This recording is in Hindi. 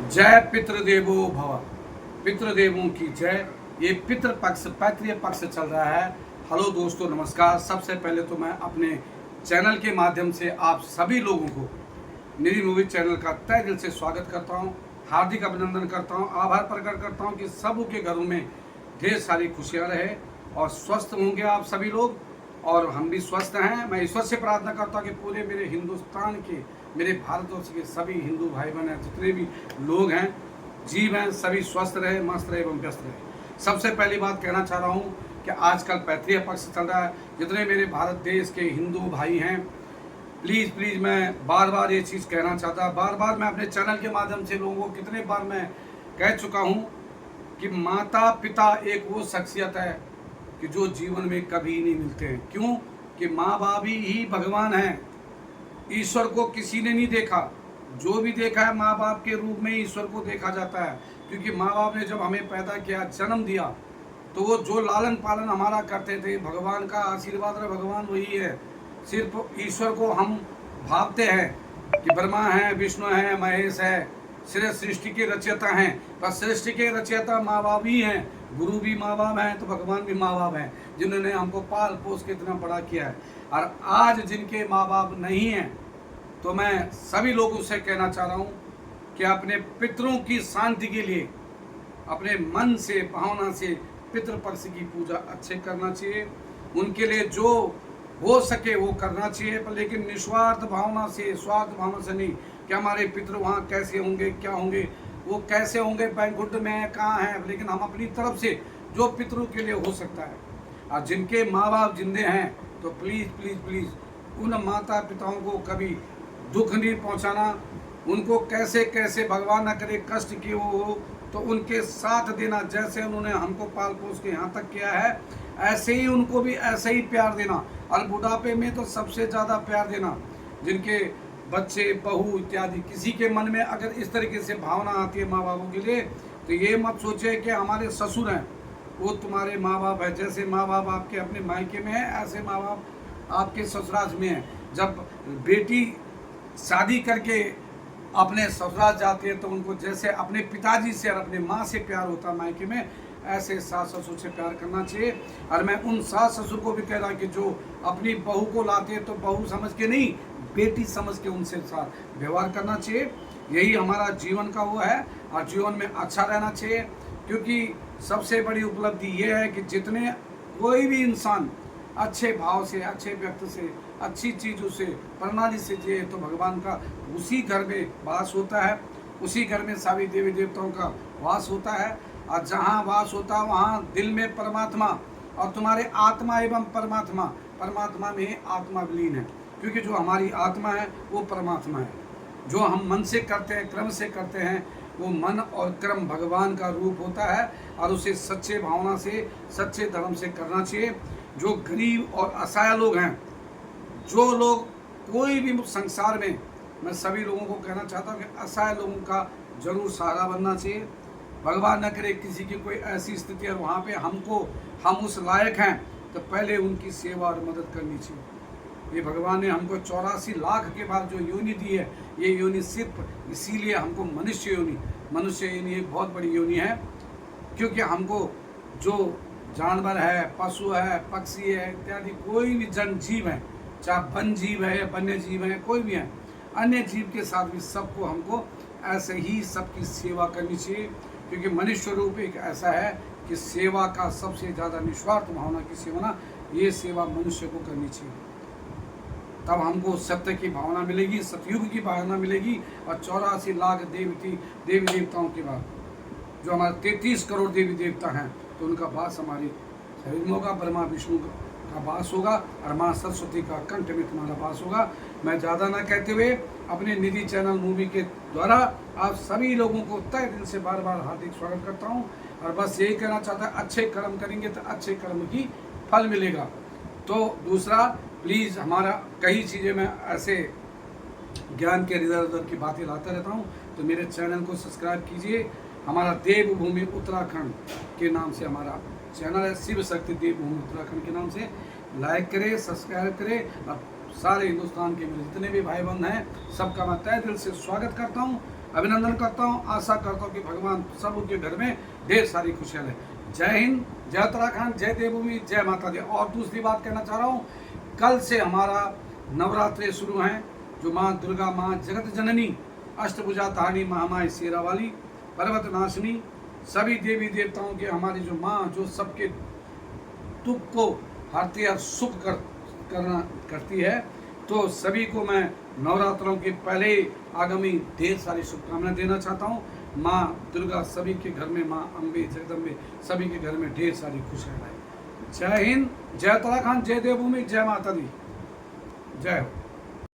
जय पितृदेवो भव। पितृदेवों की जय। ये पितृ पक्ष पैतृय पक्ष चल रहा है। हेलो दोस्तों, नमस्कार। सबसे पहले तो मैं अपने चैनल के माध्यम से आप सभी लोगों को निधि मूवी चैनल का तहे दिल से स्वागत करता हूं, हार्दिक अभिनंदन करता हूं, आभार प्रकट करता हूं कि सब के घरों में ढेर सारी खुशियां रहे और स्वस्थ होंगे आप सभी लोग, और हम भी स्वस्थ हैं। मैं ईश्वर से प्रार्थना करता हूं कि पूरे मेरे हिंदुस्तान के, मेरे भारतवर्ष के सभी हिंदू भाई बहन हैं, जितने भी लोग हैं, जीव हैं, सभी स्वस्थ रहे, मस्त रहे एवं व्यस्त रहे। सबसे पहली बात कहना चाह रहा हूँ कि आजकल पैतृय पक्ष चल रहा है। जितने मेरे भारत देश के हिंदू भाई हैं, प्लीज़ मैं बार बार ये चीज़ कहना चाहता, बार बार मैं अपने चैनल के माध्यम से लोगों को कितने बार मैं कह चुका हूँ कि माता पिता एक वो शख्सियत है कि जो जीवन में कभी नहीं मिलते हैं। क्यों? कि माँ बाप ही भगवान हैं। ईश्वर को किसी ने नहीं देखा, जो भी देखा है माँ बाप के रूप में ईश्वर को देखा जाता है। क्योंकि माँ बाप ने जब हमें पैदा किया, जन्म दिया, तो वो जो लालन पालन हमारा करते थे, भगवान का आशीर्वाद है, भगवान वही है। सिर्फ ईश्वर को हम भावते हैं कि ब्रह्मा है, विष्णु है, महेश है, सिर्फ सृष्टि के रचयिता हैं। पर सृष्टि के रचयिता माँ बाप ही हैं, गुरु भी माँ बाप हैं, तो भगवान भी माँ बाप हैं, जिन्होंने हमको पाल पोस के इतना बड़ा किया है। और आज जिनके माँ बाप नहीं हैं, तो मैं सभी लोगों से कहना चाह रहा हूँ कि अपने पितरों की शांति के लिए अपने मन से, भावना से पितृपक्ष की पूजा अच्छे करना चाहिए। उनके लिए जो हो सके वो करना चाहिए, पर लेकिन निस्वार्थ भावना से, स्वार्थ भावना से नहीं कि हमारे पितृ वहाँ कैसे होंगे, क्या होंगे, वो कैसे होंगे, बैंकुंठ में है, कहाँ है। लेकिन हम अपनी तरफ से जो पितरों के लिए हो सकता है, और जिनके माँ बाप जिंदे हैं, तो प्लीज़ उन माता पिताओं को कभी दुख नहीं पहुंचाना। उनको कैसे कैसे भगवान न करे कष्ट की हो, तो उनके साथ देना। जैसे उन्होंने हमको पाल पोस के यहाँ तक किया है, ऐसे ही उनको भी ऐसे ही प्यार देना। और बुढ़ापे में तो सबसे ज़्यादा प्यार देना। जिनके बच्चे, बहू इत्यादि, किसी के मन में अगर इस तरीके से भावना आती है माँ बापों के लिए, तो ये मत सोचे कि हमारे ससुर हैं वो तुम्हारे माँ बाप है। जैसे माँ बाप आपके अपने मायके में है, ऐसे माँ बाप आपके ससुराल में है। जब बेटी शादी करके अपने ससुराल जाती है, तो उनको जैसे अपने पिताजी से और अपने माँ से प्यार होता है मायके में, ऐसे सास ससुर से प्यार करना चाहिए। और मैं उन सास ससुर को भी कह रहा कि जो अपनी बहू को लाते हैं, तो बहू समझ के नहीं, बेटी समझ के उनसे साथ व्यवहार करना चाहिए। यही हमारा जीवन का वो है, और जीवन में अच्छा रहना चाहिए। क्योंकि सबसे बड़ी उपलब्धि ये है कि जितने कोई भी इंसान अच्छे भाव से, अच्छे व्यक्ति से, अच्छी चीज़ों से, प्रणाली से जिए, तो भगवान का उसी घर में वास होता है, उसी घर में सभी देवी देवताओं का वास होता है। और जहाँ वास होता है वहाँ दिल में परमात्मा, और तुम्हारे आत्मा एवं परमात्मा, परमात्मा में आत्मा विलीन है। क्योंकि जो हमारी आत्मा है वो परमात्मा है। जो हम मन से करते हैं, क्रम से करते हैं, वो मन और क्रम भगवान का रूप होता है। और उसे सच्चे भावना से, सच्चे धर्म से करना चाहिए। जो गरीब और असहाय लोग हैं, जो लोग कोई भी संसार में, मैं सभी लोगों को कहना चाहता हूँ कि असहाय लोगों का जरूर सहारा बनना चाहिए। भगवान न करे किसी की कोई ऐसी स्थिति और वहाँ पे हम उस लायक हैं, तो पहले उनकी सेवा और मदद करनी चाहिए। ये भगवान ने हमको 84 लाख के बाद जो योनि दी है, ये योनि सिर्फ इसीलिए हमको मनुष्य योनि एक बहुत बड़ी योनि है। क्योंकि हमको जो जानवर है, पशु है, पक्षी है इत्यादि, कोई भी जन जीव है, चाहे वन जीव है या वन्य जीव है, कोई भी है, अन्य जीव के साथ भी सबको हमको ऐसे ही सबकी सेवा करनी चाहिए। क्योंकि मनुष्य रूप एक ऐसा है कि सेवा का सबसे ज़्यादा निस्वार्थ भावना की सेवा ना, ये सेवा मनुष्य को करनी चाहिए। तब हमको सत्य की भावना मिलेगी, सतयुग की भावना मिलेगी। और 84 लाख देवी देवताओं के बाद जो हमारे 33 करोड़ देवी देवता हैं, तो उनका वास हमारे शरीर में होगा। ब्रह्मा विष्णु का वास होगा, और माँ सरस्वती का कंठ में तुम्हारा वास होगा। मैं ज़्यादा ना कहते हुए अपने निधि चैनल मूवी के द्वारा आप सभी लोगों को तहे दिल से बार बार हार्दिक स्वागत करता हूँ। और बस यही कहना चाहता है, अच्छे कर्म करेंगे तो अच्छे कर्म की फल मिलेगा। तो दूसरा, प्लीज़ हमारा कई चीज़ें मैं ऐसे ज्ञान के इधर उधर की बातें लाता रहता हूँ, तो मेरे चैनल को सब्सक्राइब कीजिए। हमारा देवभूमि उत्तराखंड के नाम से हमारा चैनल है, शिव शक्ति देवभूमि उत्तराखंड के नाम से। लाइक करें, सब्सक्राइब करें। और सारे हिंदुस्तान के मेरे जितने भी भाई बहन हैं, सबका मैं तहे दिल से स्वागत करता हूँ। अभिनंदन करता हूँ। आशा करता हूँ कि भगवान सबके घर में ढेर सारी खुशियाँ है। जय हिंद, जय उत्तराखंड, जय देवभूमि, जय माता दी। और दूसरी बात कहना चाह रहा हूँ, कल से हमारा नवरात्रे शुरू हैं, जो माँ दुर्गा, माँ जगत जननी, अष्टभुजा धारिणी, महामाई शेरा वाली, पर्वत नाशिनी, सभी देवी देवताओं के हमारी जो माँ, जो सबके दुख को हरती और सुख करती है, तो सभी को मैं नवरात्रों के पहले आगामी ढेर सारी शुभकामनाएं देना चाहता हूँ। माँ दुर्गा सभी के घर में, माँ अम्बे, जगदम्बे सभी के घर में ढेर सारी खुशियाँ लाए। जय हिंद, जय उत्तराखंड, जय देवभूमि, जय माता दी, जय हो।